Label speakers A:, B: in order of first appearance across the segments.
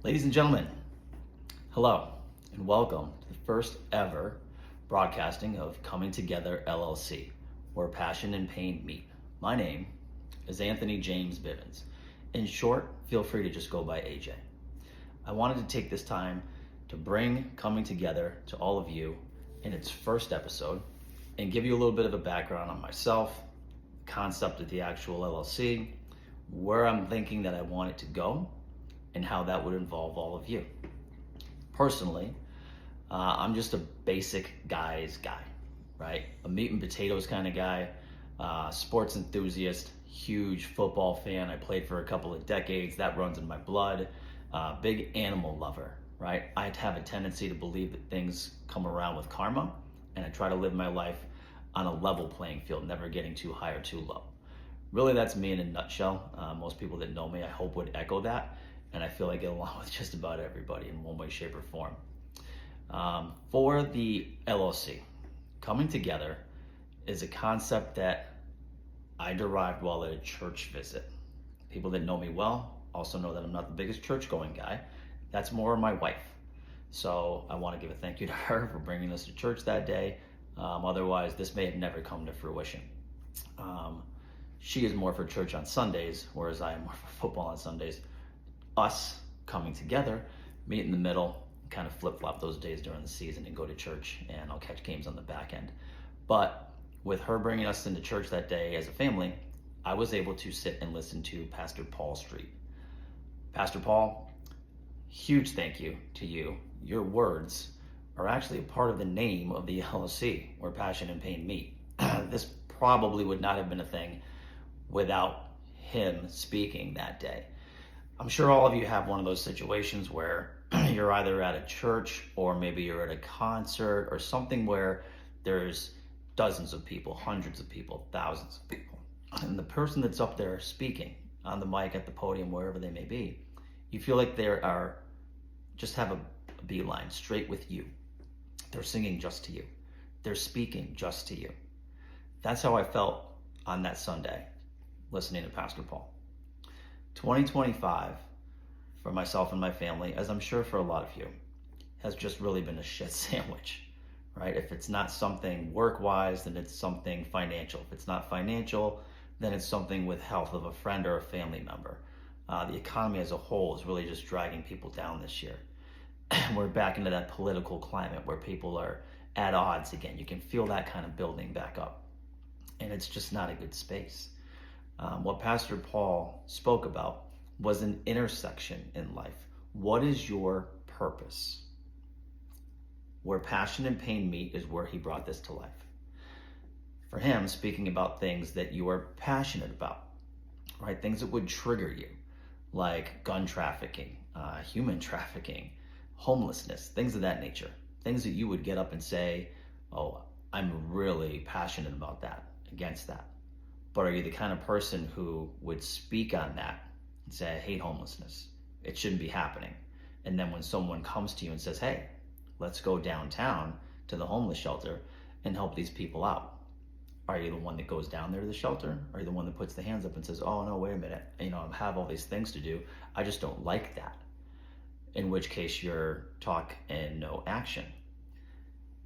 A: Ladies and gentlemen, hello and welcome to the first ever broadcasting of Coming Together LLC, where passion and pain meet. My name is Anthony James Bivens. In short, feel free to just go by AJ. I wanted to take this time to bring Coming Together to all of you in its first episode and give you a little bit of a background on myself, the concept of the actual LLC, where I'm thinking that I want it to go, and how that would involve all of you. Personally, I'm just a basic guy's guy, right? A meat and potatoes kind of guy, sports enthusiast, huge football fan. I played for a couple of decades. That runs in my blood. Big animal lover, right? I have a tendency to believe that things come around with karma, and I try to live my life on a level playing field, never getting too high or too low. Really, that's me in a nutshell. Most people that know me, I hope, would echo that. And I feel I get along with just about everybody in one way, shape, or form. For the LLC, Coming Together is a concept that I derived while at a church visit. People that know me well also know that I'm not the biggest church-going guy. That's more my wife. So I want to give a thank you to her for bringing us to church that day. Otherwise, this may have never come to fruition. She is more for church on Sundays, whereas I am more for football on Sundays. Us coming together, meet in the middle, kind of flip-flop those days during the season and go to church, and I'll catch games on the back end. But with her bringing us into church that day as a family, I was able to sit and listen to Pastor Paul Street. Pastor Paul, huge thank you to you. Your words are actually a part of the name of the LLC, where passion and pain meet. This probably would not have been a thing without him speaking that day. I'm sure all of you have one of those situations where you're either at a church or maybe you're at a concert or something where there's dozens of people, hundreds of people, thousands of people. And the person that's up there speaking on the mic, at the podium, wherever they may be, you feel like they are just have a beeline straight with you. They're singing just to you. They're speaking just to you. That's how I felt on that Sunday listening to Pastor Paul. 2025 for myself and my family, as I'm sure for a lot of you, has just really been a shit sandwich, right? If it's not something work-wise, then it's something financial. If it's not financial, then it's something with health of a friend or a family member. The economy as a whole is really just dragging people down this year. We're back into that political climate where people are at odds again. You can feel that kind of building back up, and it's just not a good space. What Pastor Paul spoke about was an intersection in life. What is your purpose? Where passion and pain meet is where he brought this to life. For him, speaking about things that you are passionate about, right? Things that would trigger you, like gun trafficking, human trafficking, homelessness, things of that nature. Things that you would get up and say, oh, I'm really passionate about that, against that. But are you the kind of person who would speak on that and say, I hate homelessness, it shouldn't be happening? And then when someone comes to you and says, hey, let's go downtown to the homeless shelter and help these people out, are you the one that goes down there to the shelter? Are you the one that puts the hands up and says, oh no, wait a minute, I have all these things to do, I just don't like that? In which case you're talk and no action.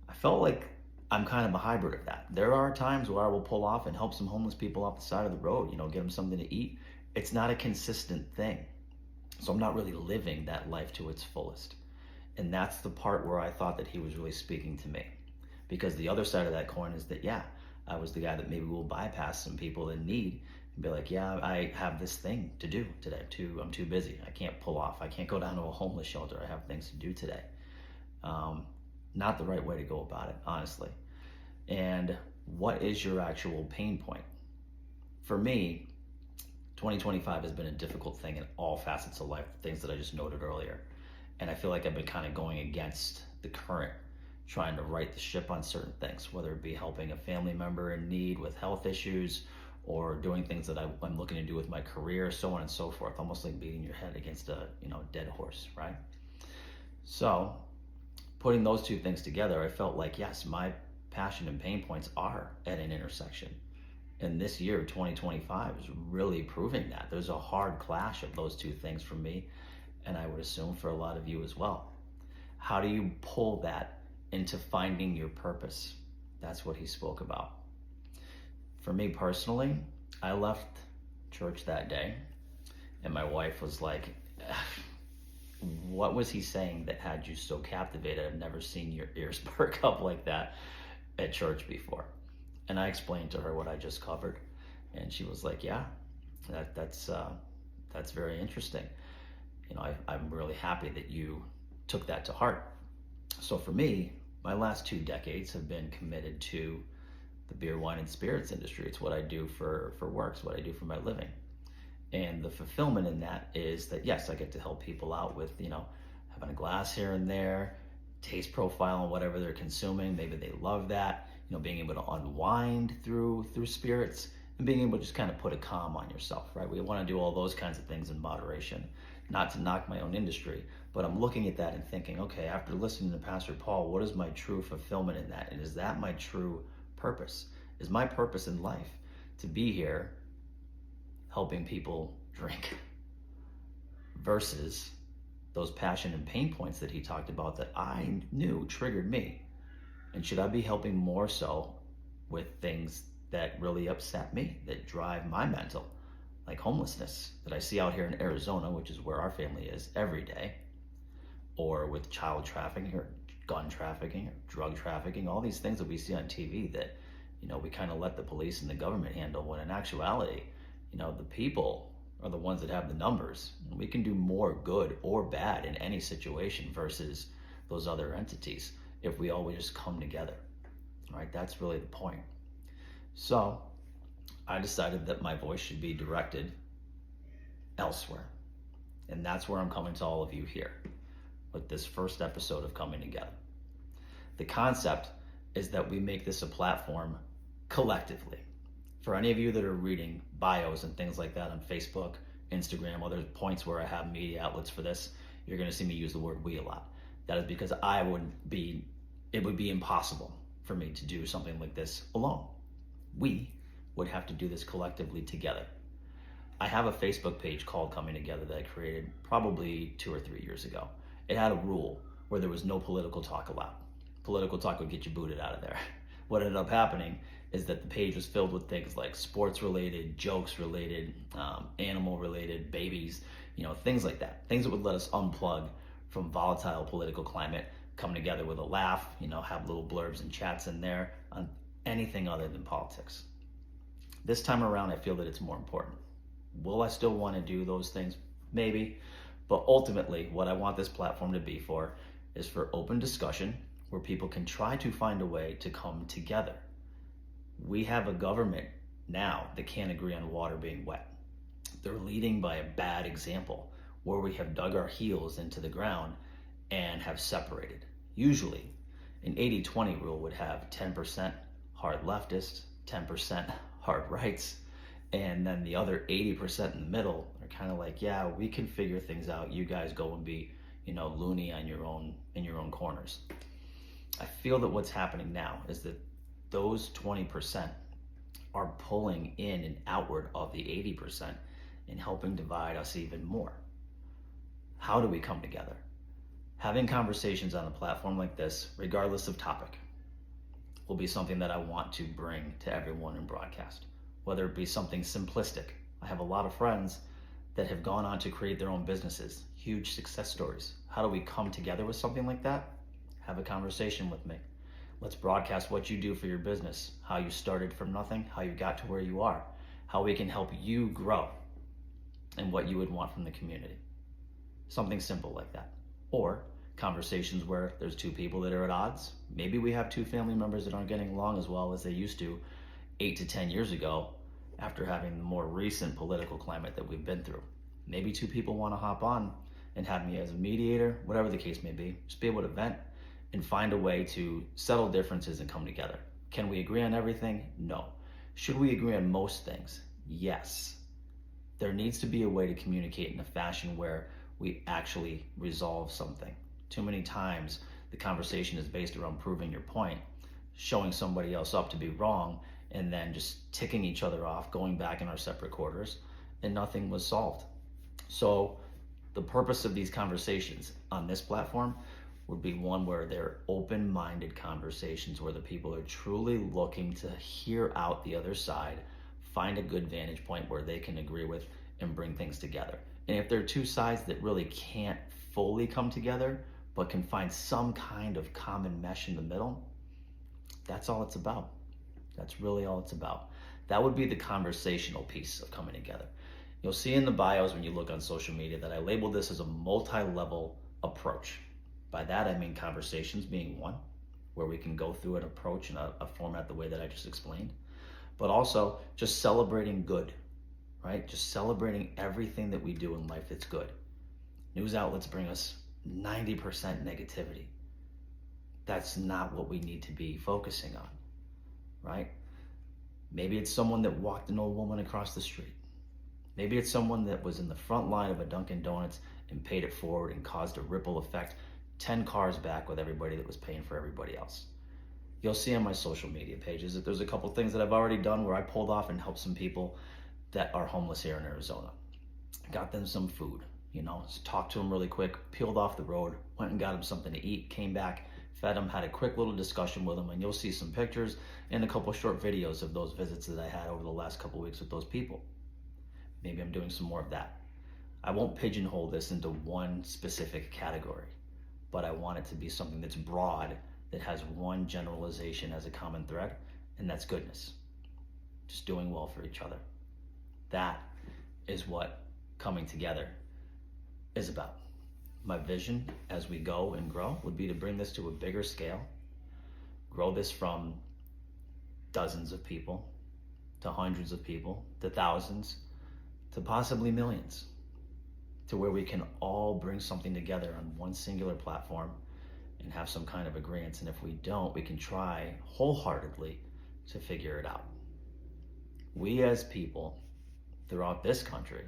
A: I felt like I'm kind of a hybrid of that. There are times where I will pull off and help some homeless people off the side of the road, get them something to eat. It's not a consistent thing. So I'm not really living that life to its fullest. And that's the part where I thought that he was really speaking to me. Because the other side of that coin is that, yeah, I was the guy that maybe will bypass some people in need and be like, yeah, I have this thing to do today. I'm too busy. I can't pull off. I can't go down to a homeless shelter. I have things to do today. Not the right way to go about it, honestly. And what is your actual pain point? For me, 2025 has been a difficult thing in all facets of life, things that I just noted earlier. And I feel like I've been kind of going against the current, trying to right the ship on certain things, whether it be helping a family member in need with health issues or doing things that I'm looking to do with my career, so on and so forth, almost like beating your head against a dead horse, right? So putting those two things together, I felt like, yes, my passion and pain points are at an intersection. And this year, 2025, is really proving that. There's a hard clash of those two things for me. and I would assume for a lot of you as well. How do you pull that into finding your purpose? That's what he spoke about. For me personally, I left church that day, and my wife was like, what was he saying that had you so captivated? I've never seen your ears perk up like that at church before. And I explained to her what I just covered, and she was like, yeah, that's very interesting. I'm really happy that you took that to heart. So for me, my last 2 decades have been committed to the beer, wine, and spirits industry. It's what I do for work. It's what I do for my living. And the fulfillment in that is that, yes, I get to help people out with, having a glass here and there, taste profile and whatever they're consuming. Maybe they love that, being able to unwind through spirits, and being able to just kind of put a calm on yourself, right? We want to do all those kinds of things in moderation, not to knock my own industry, but I'm looking at that and thinking, okay, after listening to Pastor Paul, what is my true fulfillment in that? And is that my true purpose? Is my purpose in life to be here helping people drink versus those passion and pain points that he talked about that I knew triggered me? And should I be helping more so with things that really upset me, that drive my mental, like homelessness that I see out here in Arizona, which is where our family is every day, or with child trafficking or gun trafficking or drug trafficking, all these things that we see on TV that, we kind of let the police and the government handle, when in actuality, the people are the ones that have the numbers. And we can do more good or bad in any situation versus those other entities if we always just come together, right? That's really the point. So I decided that my voice should be directed elsewhere. And that's where I'm coming to all of you here with this first episode of Coming Together. The concept is that we make this a platform collectively. For any of you that are reading bios and things like that on Facebook, Instagram, other points where I have media outlets for this, you're going to see me use the word we a lot. That is because it would be impossible for me to do something like this alone. We would have to do this collectively together. I have a Facebook page called Coming Together that I created probably 2 or 3 years ago. It had a rule where there was no political talk allowed. Political talk would get you booted out of there. What ended up happening is that the page was filled with things like sports related, jokes related, animal related, babies, things like that. Things that would let us unplug from volatile political climate, come together with a laugh, have little blurbs and chats in there on anything other than politics. This time around, I feel that it's more important. Will I still want to do those things? Maybe. But ultimately, what I want this platform to be for is for open discussion where people can try to find a way to come together. We have a government now that can't agree on water being wet. They're leading by a bad example where we have dug our heels into the ground and have separated. Usually, an 80-20 rule would have 10% hard leftists, 10% hard rights, and then the other 80% in the middle are kind of like, yeah, we can figure things out. You guys go and be, loony on your own in your own corners. I feel that what's happening now is that those 20% are pulling in and outward of the 80% and helping divide us even more. How do we come together? Having conversations on a platform like this, regardless of topic, will be something that I want to bring to everyone in broadcast. Whether it be something simplistic. I have a lot of friends that have gone on to create their own businesses, huge success stories. How do we come together with something like that? Have a conversation with me. Let's broadcast what you do for your business, how you started from nothing, how you got to where you are, how we can help you grow, and what you would want from the community. Something simple like that. Or conversations where there's 2 people that are at odds. Maybe we have 2 family members that aren't getting along as well as they used to 8 to 10 years ago after having the more recent political climate that we've been through. Maybe 2 people want to hop on and have me as a mediator, whatever the case may be. Just be able to vent and find a way to settle differences and come together. Can we agree on everything? No. Should we agree on most things? Yes. There needs to be a way to communicate in a fashion where we actually resolve something. Too many times the conversation is based around proving your point, showing somebody else up to be wrong, and then just ticking each other off, going back in our separate quarters, and nothing was solved. So The purpose of these conversations on this platform would be one where they're open-minded conversations where the people are truly looking to hear out the other side, find a good vantage point where they can agree with and bring things together. And if there are two sides that really can't fully come together, but can find some kind of common mesh in the middle, that's all it's about. That's really all it's about. That would be the conversational piece of coming together. You'll see in the bios when you look on social media that I label this as a multi-level approach. By that I mean conversations being one, where we can go through an approach in a format the way that I just explained, but also just celebrating good, right? Just celebrating everything that we do in life that's good. News outlets bring us 90% negativity. That's not what we need to be focusing on, right? Maybe it's someone that walked an old woman across the street. Maybe it's someone that was in the front line of a Dunkin' Donuts and paid it forward and caused a ripple effect 10 cars back with everybody that was paying for everybody else. You'll see on my social media pages that there's a couple things that I've already done where I pulled off and helped some people that are homeless here in Arizona. Got them some food, just talked to them really quick, peeled off the road, went and got them something to eat, came back, fed them, had a quick little discussion with them, and you'll see some pictures and a couple short videos of those visits that I had over the last couple weeks with those people. Maybe I'm doing some more of that. I won't pigeonhole this into one specific category, but I want it to be something that's broad, that has one generalization as a common thread, and that's goodness. Just doing well for each other. That is what coming together is about. My vision as we go and grow would be to bring this to a bigger scale, grow this from dozens of people to hundreds of people to thousands to possibly millions, to where we can all bring something together on one singular platform and have some kind of agreement. And if we don't, we can try wholeheartedly to figure it out. We as people throughout this country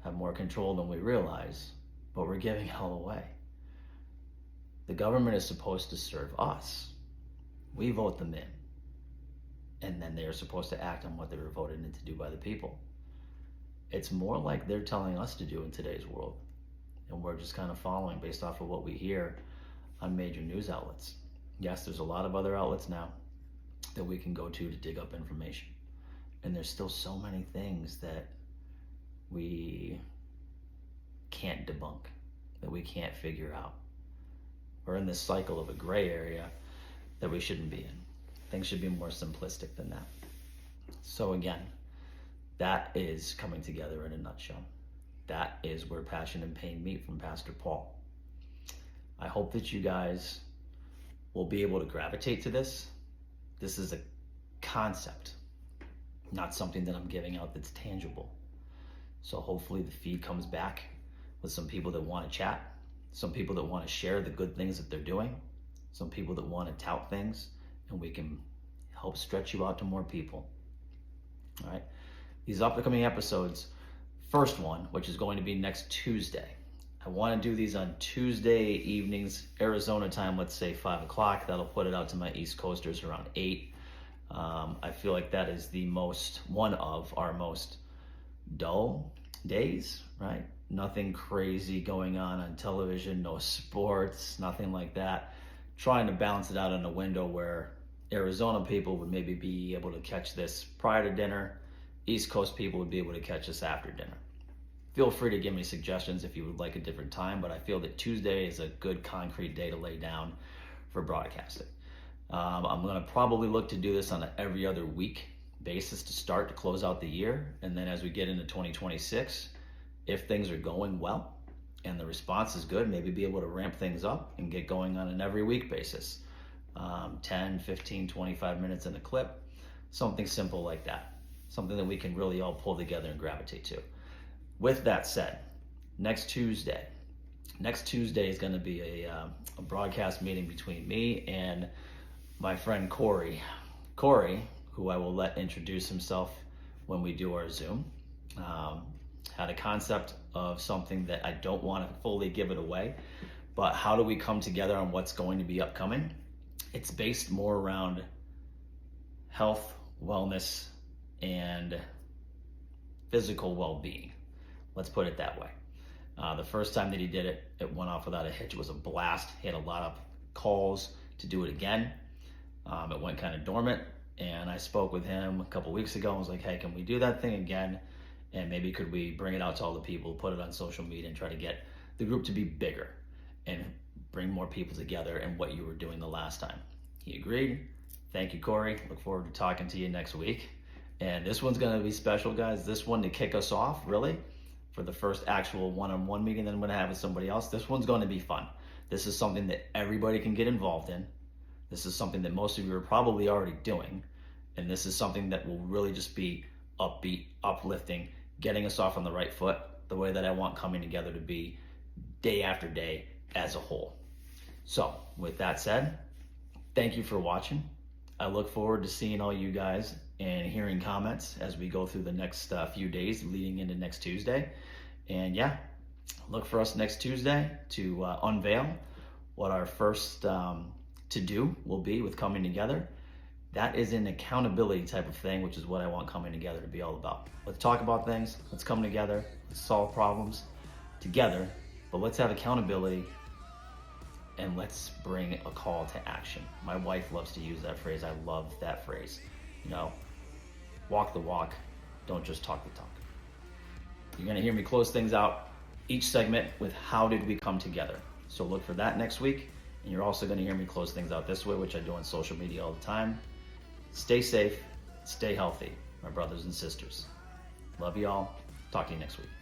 A: have more control than we realize, but we're giving it all away. The government is supposed to serve us. We vote them in, and then they are supposed to act on what they were voted in to do by the people. It's more like they're telling us to do in today's world, and we're just kind of following based off of what we hear on major news outlets. Yes, there's a lot of other outlets now that we can go to dig up information, and there's still so many things that we can't debunk, that we can't figure out. We're in this cycle of a gray area that we shouldn't be in. Things should be more simplistic than that. So again, that is coming together in a nutshell. That is where passion and pain meet from Pastor Paul. I hope that you guys will be able to gravitate to this. This is a concept, not something that I'm giving out that's tangible. So hopefully the feed comes back with some people that want to chat, some people that want to share the good things that they're doing, some people that want to tout things, and we can help stretch you out to more people. All right. These upcoming episodes, first one, which is going to be next Tuesday. I want to do these on Tuesday evenings, Arizona time, let's say 5 o'clock. That'll put it out to my East Coasters around 8. I feel like that is one of our most dull days, right? Nothing crazy going on television, no sports, nothing like that. Trying to balance it out in a window where Arizona people would maybe be able to catch this prior to dinner. East Coast people would be able to catch this after dinner. Feel free to give me suggestions if you would like a different time, but I feel that Tuesday is a good concrete day to lay down for broadcasting. I'm going to probably look to do this on an every other week basis to start to close out the year. And then as we get into 2026, if things are going well and the response is good, maybe be able to ramp things up and get going on an every week basis. 10, 15, 25 minutes in a clip, something simple like that. Something that we can really all pull together and gravitate to. With that said, next Tuesday is going to be a broadcast meeting between me and my friend Corey, who I will let introduce himself when we do our Zoom. Had a concept of something that I don't want to fully give it away, but how do we come together on what's going to be upcoming? It's based more around health, wellness, and physical well-being. Let's put it that way. The first time that he did it, it went off without a hitch. It was a blast. He had a lot of calls to do it again. It went kind of dormant, and I spoke with him a couple weeks ago and was like, hey, can we do that thing again? And maybe could we bring it out to all the people, put it on social media, and try to get the group to be bigger and bring more people together in what you were doing the last time. He agreed. Thank you, Corey. Look forward to talking to you next week. And this one's going to be special, guys. This one to kick us off, really, for the first actual one-on-one meeting that I'm going to have with somebody else. This one's going to be fun. This is something that everybody can get involved in. This is something that most of you are probably already doing. And this is something that will really just be upbeat, uplifting, getting us off on the right foot, the way that I want Coming Together to be day after day as a whole. So with that said, thank you for watching. I look forward to seeing all you guys and hearing comments as we go through the next few days leading into next Tuesday. And yeah, look for us next Tuesday to unveil what our first to-do will be with Coming Together. That is an accountability type of thing, which is what I want Coming Together to be all about. Let's talk about things, let's come together, let's solve problems together, but let's have accountability and let's bring a call to action. My wife loves to use that phrase. I love that phrase. You know, walk the walk, don't just talk the talk. You're gonna hear me close things out each segment with how did we come together. So look for that next week. And you're also gonna hear me close things out this way, which I do on social media all the time. Stay safe, stay healthy, my brothers and sisters. Love you all. Talk to you next week.